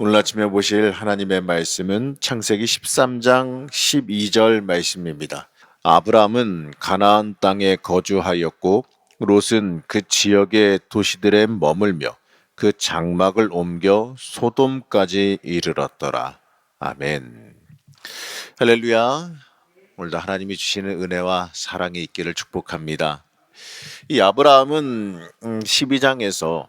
오늘 아침에 보실 하나님의 말씀은 창세기 13장 12절 말씀입니다. 아브라함은 가나안 땅에 거주하였고 롯은 그 지역의 도시들에 머물며 그 장막을 옮겨 소돔까지 이르렀더라. 아멘. 할렐루야. 오늘도 하나님이 주시는 은혜와 사랑이 있기를 축복합니다. 이 아브라함은 12장에서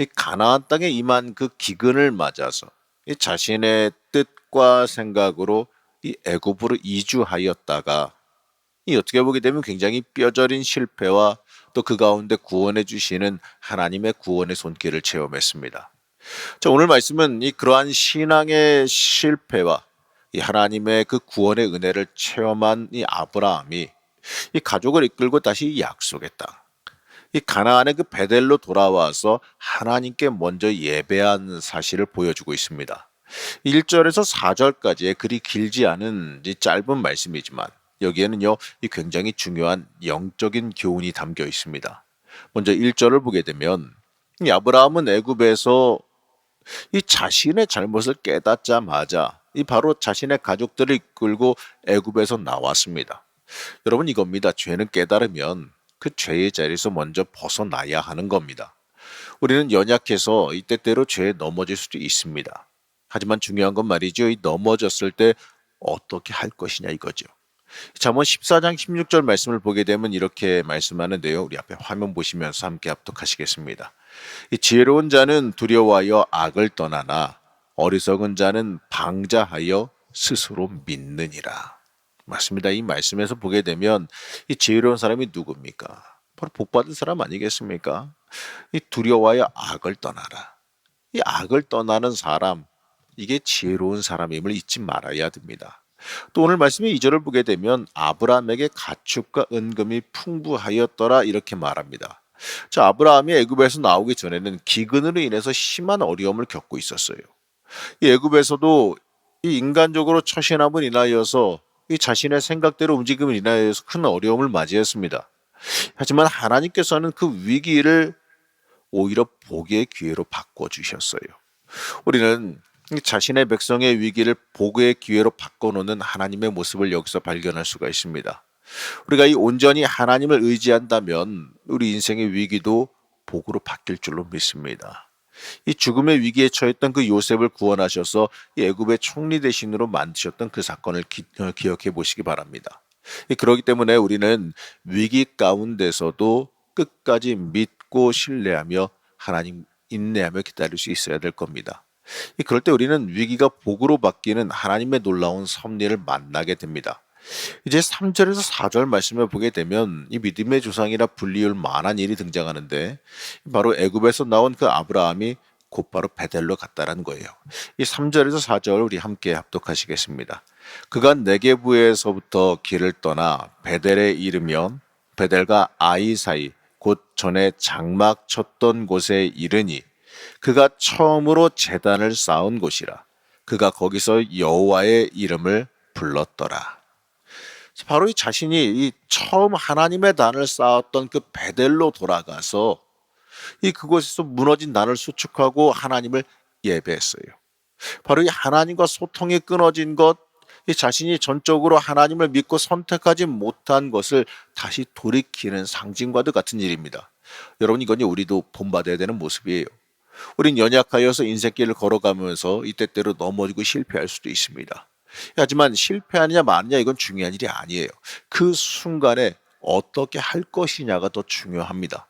이 가나안 땅에 임한 그 기근을 맞아서 이 자신의 뜻과 생각으로 이 애굽으로 이주하였다가 이 어떻게 보게 되면 굉장히 뼈저린 실패와 또 그 가운데 구원해 주시는 하나님의 구원의 손길을 체험했습니다. 자, 오늘 말씀은 이 그러한 신앙의 실패와 이 하나님의 그 구원의 은혜를 체험한 이 아브라함이 이 가족을 이끌고 다시 약속의 땅, 이 가나안의 그 베델로 돌아와서 하나님께 먼저 예배한 사실을 보여주고 있습니다. 1절에서 4절까지의 그리 길지 않은 이 짧은 말씀이지만 여기에는요, 이 굉장히 중요한 영적인 교훈이 담겨 있습니다. 먼저 1절을 보게 되면 이 아브라함은 애굽에서 이 자신의 잘못을 깨닫자마자 이 바로 자신의 가족들을 이끌고 애굽에서 나왔습니다. 여러분, 이겁니다. 죄는 깨달으면 그 죄의 자리에서 먼저 벗어나야 하는 겁니다. 우리는 연약해서 이 때때로 죄에 넘어질 수도 있습니다. 하지만 중요한 건 말이죠. 이 넘어졌을 때 어떻게 할 것이냐 이거죠. 잠언 14장 16절 말씀을 보게 되면 이렇게 말씀하는데요. 우리 앞에 화면 보시면서 함께 합독하시겠습니다. 이 지혜로운 자는 두려워하여 악을 떠나나 어리석은 자는 방자하여 스스로 믿느니라. 맞습니다. 이 말씀에서 보게 되면 이 지혜로운 사람이 누굽니까? 바로 복받은 사람 아니겠습니까? 이 두려워하여 악을 떠나라. 이 악을 떠나는 사람, 이게 지혜로운 사람임을 잊지 말아야 됩니다. 또 오늘 말씀의 2절을 보게 되면 아브라함에게 가축과 은금이 풍부하였더라 이렇게 말합니다. 자, 아브라함이 애굽에서 나오기 전에는 기근으로 인해서 심한 어려움을 겪고 있었어요. 이 애굽에서도 이 인간적으로 처신함을 인하여서 이 자신의 생각대로 움직임을 인하여서 큰 어려움을 맞이했습니다. 하지만 하나님께서는 그 위기를 오히려 복의 기회로 바꿔주셨어요. 우리는 자신의 백성의 위기를 복의 기회로 바꿔놓는 하나님의 모습을 여기서 발견할 수가 있습니다. 우리가 이 온전히 하나님을 의지한다면 우리 인생의 위기도 복으로 바뀔 줄로 믿습니다. 이 죽음의 위기에 처했던 그 요셉을 구원하셔서 이 애굽의 총리 대신으로 만드셨던 그 사건을 기억해 보시기 바랍니다. 그렇기 때문에 우리는 위기 가운데서도 끝까지 믿고 신뢰하며 하나님 인내하며 기다릴 수 있어야 될 겁니다. 그럴 때 우리는 위기가 복으로 바뀌는 하나님의 놀라운 섭리를 만나게 됩니다. 이제 3절에서 4절 말씀을 보게 되면 이 믿음의 조상이라 불리울 만한 일이 등장하는데 바로 애굽에서 나온 그 아브라함이 곧바로 베델로 갔다라는 거예요. 이 3절에서 4절 우리 함께 합독하시겠습니다. 그가 네게부에서부터 길을 떠나 베델에 이르면 베델과 아이 사이 곧 전에 장막 쳤던 곳에 이르니 그가 처음으로 제단을 쌓은 곳이라. 그가 거기서 여호와의 이름을 불렀더라. 바로 이 자신이 이 처음 하나님의 단을 쌓았던 그 베델로 돌아가서 이 그곳에서 무너진 단을 수축하고 하나님을 예배했어요. 바로 이 하나님과 소통이 끊어진 것, 이 자신이 전적으로 하나님을 믿고 선택하지 못한 것을 다시 돌이키는 상징과도 같은 일입니다. 여러분, 이건 우리도 본받아야 되는 모습이에요. 우린 연약하여서 인생길을 걸어가면서 이때때로 넘어지고 실패할 수도 있습니다. 하지만 실패하느냐 마느냐 이건 중요한 일이 아니에요. 그 순간에 어떻게 할 것이냐가 더 중요합니다.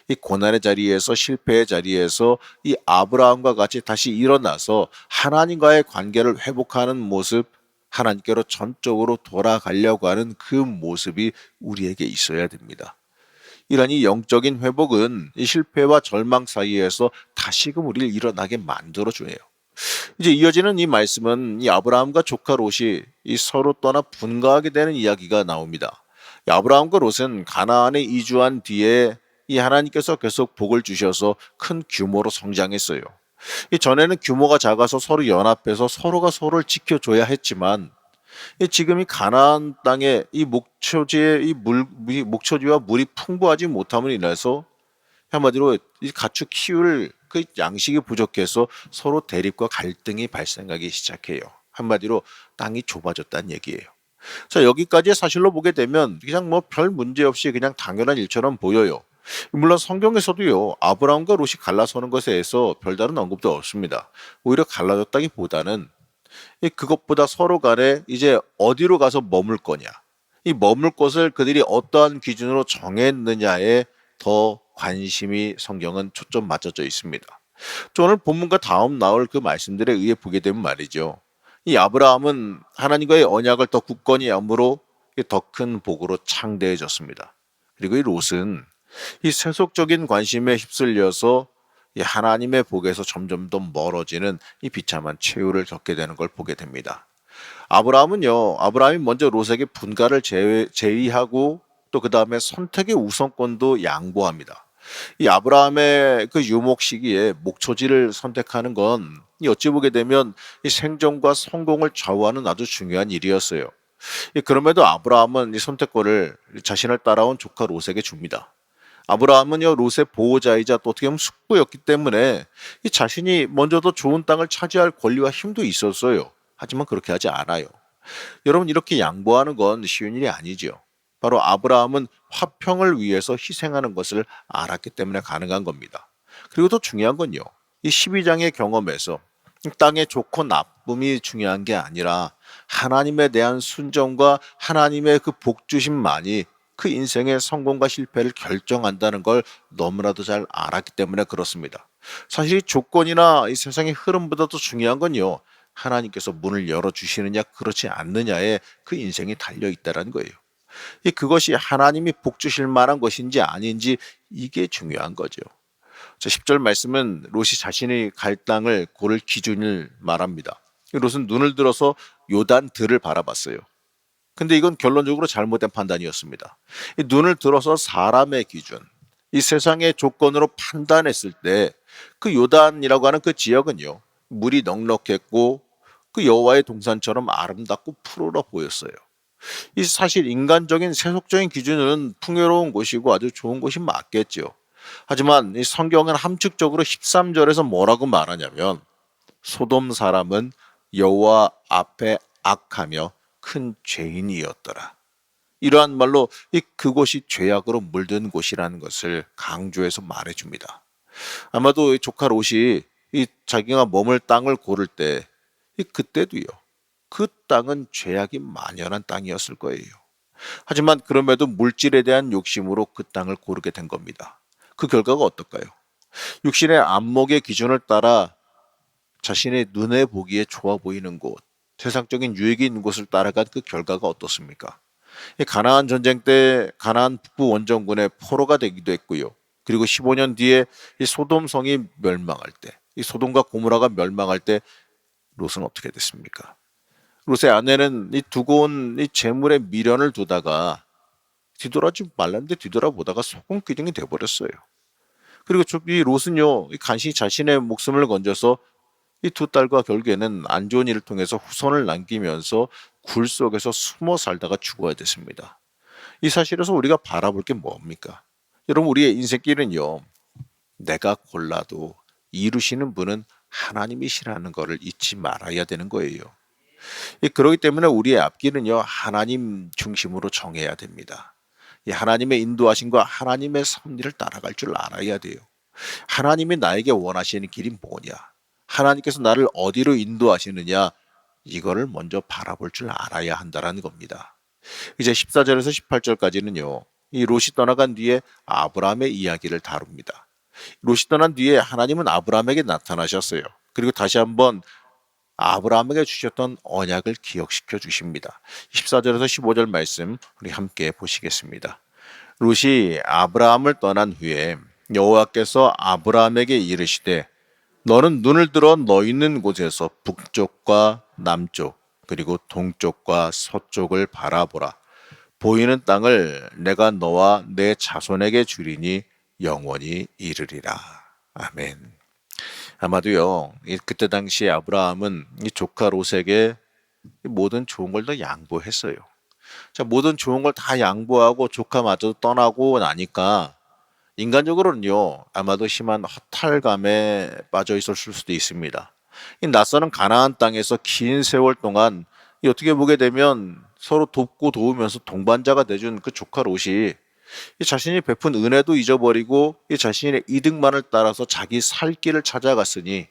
이 고난의 자리에서 실패의 자리에서 이 아브라함과 같이 다시 일어나서 하나님과의 관계를 회복하는 모습, 하나님께로 전적으로 돌아가려고 하는 그 모습이 우리에게 있어야 됩니다. 이러한 이 영적인 회복은 이 실패와 절망 사이에서 다시금 우리를 일어나게 만들어줘요. 이제 이어지는 이 말씀은 이 아브라함과 조카 롯이 이 서로 떠나 분가하게 되는 이야기가 나옵니다. 이 아브라함과 롯은 가나안에 이주한 뒤에 이 하나님께서 계속 복을 주셔서 큰 규모로 성장했어요. 이 전에는 규모가 작아서 서로 연합해서 서로가 서로를 지켜줘야 했지만 지금 이 가나안 땅에 이 목초지에 목초지와 물이 풍부하지 못함을 인해서 한마디로 이 가축 키울 그 양식이 부족해서 서로 대립과 갈등이 발생하기 시작해요. 한마디로 땅이 좁아졌다는 얘기예요. 자, 여기까지의 사실로 보게 되면 그냥 뭐 별 문제 없이 그냥 당연한 일처럼 보여요. 물론 성경에서도요, 아브라함과 롯이 갈라서는 것에 대해서 별다른 언급도 없습니다. 오히려 갈라졌다기보다는 그것보다 서로 간에 이제 어디로 가서 머물 거냐, 이 머물 곳을 그들이 어떠한 기준으로 정했느냐에 더 관심이 성경은 초점 맞춰져 있습니다. 저 오늘 본문과 다음 나올 그 말씀들에 의해 보게 되면 말이죠. 이 아브라함은 하나님과의 언약을 더 굳건히 함으로 더 큰 복으로 창대해졌습니다. 그리고 이 롯은 이 세속적인 관심에 휩쓸려서 이 하나님의 복에서 점점 더 멀어지는 이 비참한 최후를 겪게 되는 걸 보게 됩니다. 아브라함이 먼저 롯에게 분가를 제의하고 또 그 다음에 선택의 우선권도 양보합니다. 이 아브라함의 그 유목 시기에 목초지를 선택하는 건 어찌 보게 되면 이 생존과 성공을 좌우하는 아주 중요한 일이었어요. 그럼에도 아브라함은 이 선택권을 자신을 따라온 조카 롯에게 줍니다. 아브라함은요, 롯의 보호자이자 또 어떻게 보면 숙부였기 때문에 이 자신이 먼저 더 좋은 땅을 차지할 권리와 힘도 있었어요. 하지만 그렇게 하지 않아요. 여러분, 이렇게 양보하는 건 쉬운 일이 아니죠. 바로 아브라함은 화평을 위해서 희생하는 것을 알았기 때문에 가능한 겁니다. 그리고 더 중요한 건요, 이 12장의 경험에서 땅의 좋고 나쁨이 중요한 게 아니라 하나님에 대한 순종과 하나님의 그 복주심만이 그 인생의 성공과 실패를 결정한다는 걸 너무나도 잘 알았기 때문에 그렇습니다. 사실 이 조건이나 이 세상의 흐름보다도 중요한 건요, 하나님께서 문을 열어주시느냐 그렇지 않느냐에 그 인생이 달려있다는 거예요. 그것이 하나님이 복 주실 만한 것인지 아닌지 이게 중요한 거죠. 10절 말씀은 롯이 자신이 갈 땅을 고를 기준을 말합니다. 롯은 눈을 들어서 요단 들을 바라봤어요. 근데 이건 결론적으로 잘못된 판단이었습니다. 이 눈을 들어서 사람의 기준, 이 세상의 조건으로 판단했을 때 그 요단이라고 하는 그 지역은요, 물이 넉넉했고 그 여호와의 동산처럼 아름답고 푸르러 보였어요. 이 사실 인간적인 세속적인 기준은 풍요로운 곳이고 아주 좋은 곳이 맞겠죠. 하지만 이 성경은 함축적으로 13절에서 뭐라고 말하냐면 소돔 사람은 여호와 앞에 악하며 큰 죄인이었더라. 이러한 말로 그곳이 죄악으로 물든 곳이라는 것을 강조해서 말해줍니다. 아마도 이 조카 롯이 이 자기가 머물 땅을 고를 때 그때도요, 그 땅은 죄악이 만연한 땅이었을 거예요. 하지만 그럼에도 물질에 대한 욕심으로 그 땅을 고르게 된 겁니다. 그 결과가 어떨까요? 육신의 안목의 기준을 따라 자신의 눈에 보기에 좋아 보이는 곳, 세상적인 유익이 있는 곳을 따라간 그 결과가 어떻습니까? 가나안 전쟁 때 가나안 북부 원정군의 포로가 되기도 했고요. 그리고 15년 뒤에 이 소돔성이 멸망할 때, 이 소돔과 고모라가 멸망할 때 롯은 어떻게 됐습니까? 롯의 아내는 이 두고 온 이 재물의 미련을 두다가 뒤돌아지 말랐는데 뒤돌아보다가 소금기둥이 돼버렸어요. 그리고 이 롯은요, 간신히 자신의 목숨을 건져서 이 두 딸과 결국에는 안 좋은 일을 통해서 후손을 남기면서 굴 속에서 숨어 살다가 죽어야 됐습니다. 이 사실에서 우리가 바라볼 게 뭡니까? 여러분, 우리의 인생길은요, 내가 골라도 이루시는 분은 하나님이시라는 것을 잊지 말아야 되는 거예요. 그렇기 때문에 우리의 앞길은요, 하나님 중심으로 정해야 됩니다. 이 하나님의 인도하심과 하나님의 섭리를 따라갈 줄 알아야 돼요. 하나님이 나에게 원하시는 길이 뭐냐? 하나님께서 나를 어디로 인도하시느냐? 이거를 먼저 바라볼 줄 알아야 한다는 겁니다. 이제 14절에서 18절까지는요, 이 롯이 떠나간 뒤에 아브라함의 이야기를 다룹니다. 롯이 떠난 뒤에 하나님은 아브라함에게 나타나셨어요. 그리고 다시 한번 아브라함에게 주셨던 언약을 기억시켜 주십니다. 14절에서 15절 말씀 우리 함께 보시겠습니다. 롯이 아브라함을 떠난 후에 여호와께서 아브라함에게 이르시되 너는 눈을 들어 너 있는 곳에서 북쪽과 남쪽 그리고 동쪽과 서쪽을 바라보라. 보이는 땅을 내가 너와 내 자손에게 주리니 영원히 이르리라. 아멘. 아마도요, 그때 당시 아브라함은 이 조카 롯에게 모든 좋은 걸 다 양보했어요. 자, 모든 좋은 걸 다 양보하고 조카마저 떠나고 나니까 인간적으로는요, 아마도 심한 허탈감에 빠져 있었을 수도 있습니다. 이 낯서는 가나안 땅에서 긴 세월 동안 이 어떻게 보게 되면 서로 돕고 도우면서 동반자가 돼준 그 조카 롯이 이 자신이 베푼 은혜도 잊어버리고 이 자신의 이득만을 따라서 자기 살 길을 찾아갔으니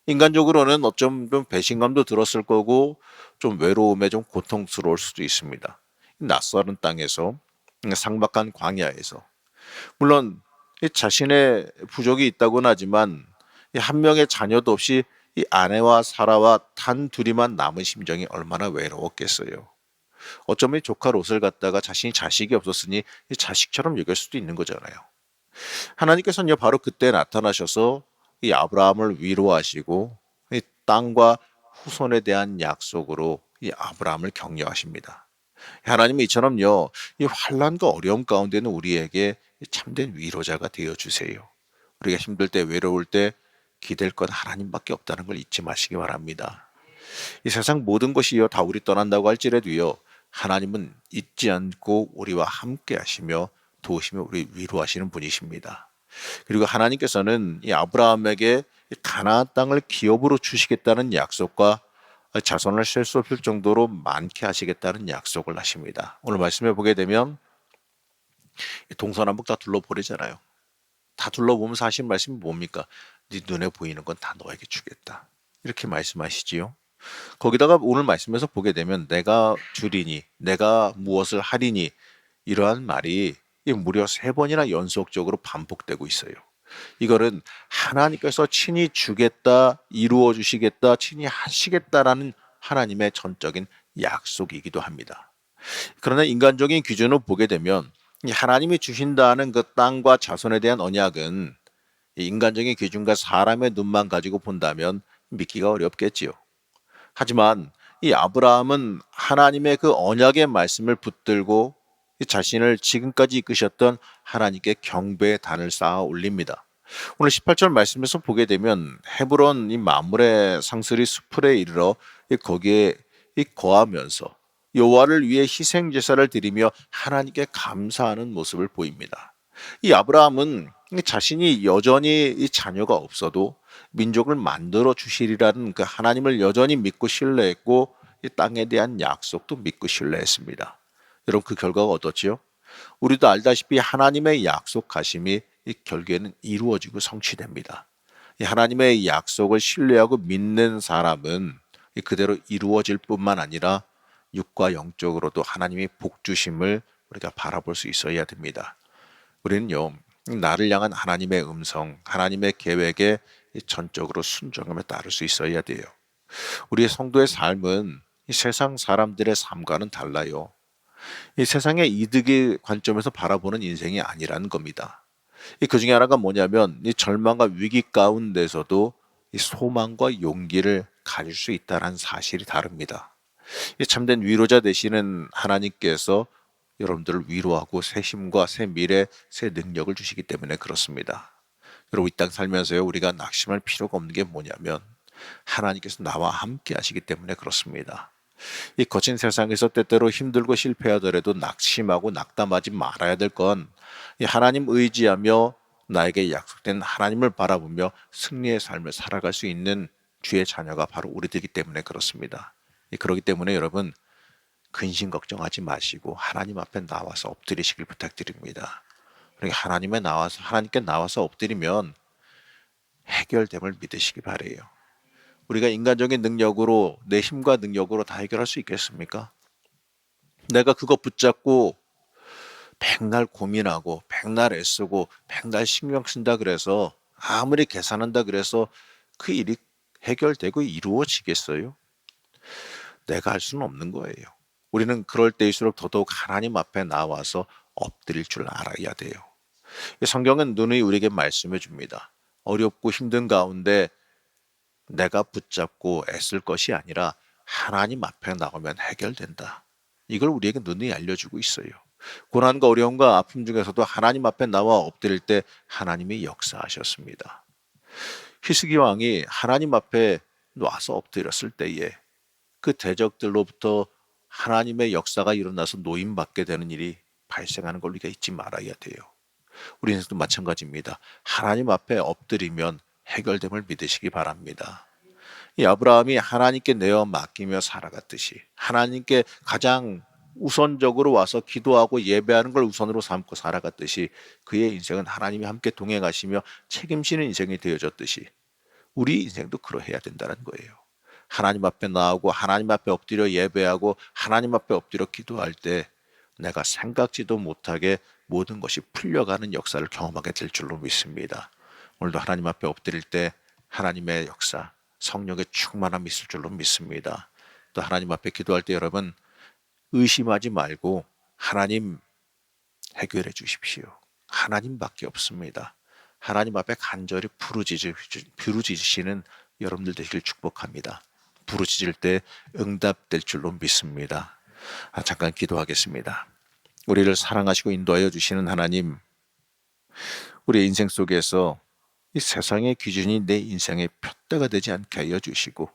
인간적으로는 어쩌면 배신감도 들었을 거고 좀 외로움에 좀 고통스러울 수도 있습니다. 낯설은 땅에서 삭막한 광야에서 물론 이 자신의 부족이 있다고는 하지만 이 한 명의 자녀도 없이 이 아내와 사라와 단 둘이만 남은 심정이 얼마나 외로웠겠어요. 어쩌면 이 조카 롯을 갖다가 자신이 자식이 없었으니 이 자식처럼 여길 수도 있는 거잖아요. 하나님께서는요 바로 그때 나타나셔서 이 아브라함을 위로하시고 이 땅과 후손에 대한 약속으로 이 아브라함을 격려하십니다. 하나님은 이처럼요 이 환난과 어려움 가운데는 우리에게 참된 위로자가 되어 주세요. 우리가 힘들 때 외로울 때 기댈 건 하나님밖에 없다는 걸 잊지 마시기 바랍니다. 이 세상 모든 것이요 다 우리 떠난다고 할지라도요 하나님은 잊지 않고 우리와 함께 하시며 도우시며 우리 위로하시는 분이십니다. 그리고 하나님께서는 이 아브라함에게 가나안 땅을 기업으로 주시겠다는 약속과 자손을 셀 수 없을 정도로 많게 하시겠다는 약속을 하십니다. 오늘 말씀해 보게 되면 동서남북 다 둘러보리잖아요. 다 둘러보면 사실 말씀이 뭡니까? 네 눈에 보이는 건 다 너에게 주겠다. 이렇게 말씀하시지요. 거기다가 오늘 말씀에서 보게 되면 내가 주리니 내가 무엇을 하리니 이러한 말이 무려 3번이나 연속적으로 반복되고 있어요. 이거는 하나님께서 친히 주겠다, 이루어 주시겠다, 친히 하시겠다라는 하나님의 전적인 약속이기도 합니다. 그러나 인간적인 기준을 보게 되면 이 하나님이 주신다는 그 땅과 자손에 대한 언약은 이 인간적인 기준과 사람의 눈만 가지고 본다면 믿기가 어렵겠지요. 하지만 이 아브라함은 하나님의 그 언약의 말씀을 붙들고 자신을 지금까지 이끄셨던 하나님께 경배의 단을 쌓아 올립니다. 오늘 18절 말씀에서 보게 되면 헤브론 이 마므레 상스리 수풀에 이르러 거기에 거하면서 여호와를 위해 희생 제사를 드리며 하나님께 감사하는 모습을 보입니다. 이 아브라함은 자신이 여전히 이 자녀가 없어도 민족을 만들어 주시리라는 그 하나님을 여전히 믿고 신뢰했고 이 땅에 대한 약속도 믿고 신뢰했습니다. 여러분 그 결과가 어떻지요? 우리도 알다시피 하나님의 약속하심이 이 결국에는 이루어지고 성취됩니다. 이 하나님의 약속을 신뢰하고 믿는 사람은 그대로 이루어질 뿐만 아니라 육과 영적으로도 하나님이 복 주심을 우리가 바라볼 수 있어야 됩니다. 우리는요 나를 향한 하나님의 음성, 하나님의 계획에 전적으로 순종하며 따를 수 있어야 돼요. 우리의 성도의 삶은 이 세상 사람들의 삶과는 달라요. 이 세상의 이득의 관점에서 바라보는 인생이 아니라는 겁니다. 그 중에 하나가 뭐냐면 이 절망과 위기 가운데서도 이 소망과 용기를 가질 수 있다는 사실이 다릅니다. 이 참된 위로자 되시는 하나님께서 여러분들을 위로하고 새 힘과 새 미래, 새 능력을 주시기 때문에 그렇습니다. 여러분 이 땅 살면서요 우리가 낙심할 필요가 없는 게 뭐냐면 하나님께서 나와 함께 하시기 때문에 그렇습니다. 이 거친 세상에서 때때로 힘들고 실패하더라도 낙심하고 낙담하지 말아야 될 건 이 하나님 의지하며 나에게 약속된 하나님을 바라보며 승리의 삶을 살아갈 수 있는 주의 자녀가 바로 우리들이기 때문에 그렇습니다. 그렇기 때문에 여러분 근심 걱정하지 마시고 하나님 앞에 나와서 엎드리시길 부탁드립니다. 그러니까 하나님께 나와서 엎드리면 해결됨을 믿으시기 바래요. 우리가 인간적인 능력으로 내 힘과 능력으로 다 해결할 수 있겠습니까? 내가 그거 붙잡고 백날 고민하고 백날 애쓰고 백날 신경 쓴다 그래서 아무리 계산한다 그래서 그 일이 해결되고 이루어지겠어요? 내가 할 수는 없는 거예요. 우리는 그럴 때일수록 더더욱 하나님 앞에 나와서 엎드릴 줄 알아야 돼요. 성경은 누누이 우리에게 말씀해 줍니다. 어렵고 힘든 가운데 내가 붙잡고 애쓸 것이 아니라 하나님 앞에 나오면 해결된다. 이걸 우리에게 누누이 알려주고 있어요. 고난과 어려움과 아픔 중에서도 하나님 앞에 나와 엎드릴 때 하나님이 역사하셨습니다. 히스기 왕이 하나님 앞에 놔서 엎드렸을 때에 그 대적들로부터 하나님의 역사가 일어나서 노임받게 되는 일이 발생하는 걸 우리가 잊지 말아야 돼요. 우리 인생도 마찬가지입니다. 하나님 앞에 엎드리면 해결됨을 믿으시기 바랍니다. 이 아브라함이 하나님께 내어 맡기며 살아갔듯이 하나님께 가장 우선적으로 와서 기도하고 예배하는 걸 우선으로 삼고 살아갔듯이 그의 인생은 하나님이 함께 동행하시며 책임지는 인생이 되어졌듯이 우리 인생도 그러해야 된다는 거예요. 하나님 앞에 나오고 하나님 앞에 엎드려 예배하고 하나님 앞에 엎드려 기도할 때 내가 생각지도 못하게 모든 것이 풀려가는 역사를 경험하게 될 줄로 믿습니다. 오늘도 하나님 앞에 엎드릴 때 하나님의 역사, 성령의 충만함이 있을 줄로 믿습니다. 또 하나님 앞에 기도할 때 여러분 의심하지 말고 하나님 해결해 주십시오. 하나님밖에 없습니다. 하나님 앞에 간절히 부르짖으시는 여러분들 되시길 축복합니다. 부르짖을 때 응답될 줄로 믿습니다. 잠깐 기도하겠습니다. 우리를 사랑하시고 인도하여 주시는 하나님, 우리의 인생 속에서 이 세상의 기준이 내 인생의 푯대가 되지 않게 하여 주시고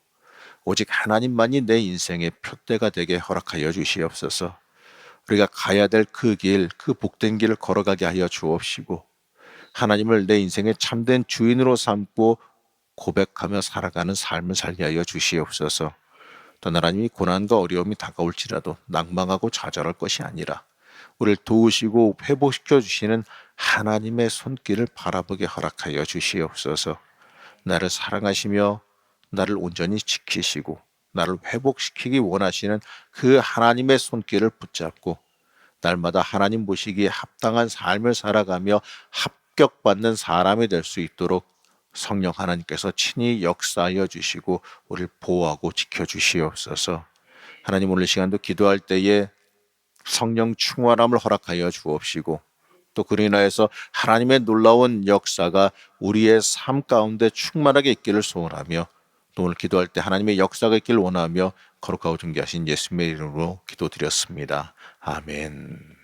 오직 하나님만이 내 인생의 푯대가 되게 허락하여 주시옵소서. 우리가 가야 될 그 길, 그 복된 길을 걸어가게 하여 주옵시고 하나님을 내 인생의 참된 주인으로 삼고 고백하며 살아가는 삶을 살게 하여 주시옵소서. 또 하나님이 고난과 어려움이 다가올지라도 낭망하고 좌절할 것이 아니라 우리를 도우시고 회복시켜 주시는 하나님의 손길을 바라보게 허락하여 주시옵소서. 나를 사랑하시며 나를 온전히 지키시고 나를 회복시키기 원하시는 그 하나님의 손길을 붙잡고 날마다 하나님 보시기에 합당한 삶을 살아가며 합격받는 사람이 될 수 있도록 성령 하나님께서 친히 역사하여 주시고 우리를 보호하고 지켜주시옵소서. 하나님 오늘 시간도 기도할 때에 성령 충만함을 허락하여 주옵시고 또 그로 인하여서 하나님의 놀라운 역사가 우리의 삶 가운데 충만하게 있기를 소원하며 또 오늘 기도할 때 하나님의 역사가 있기를 원하며 거룩하고 존귀하신 예수님의 이름으로 기도드렸습니다. 아멘.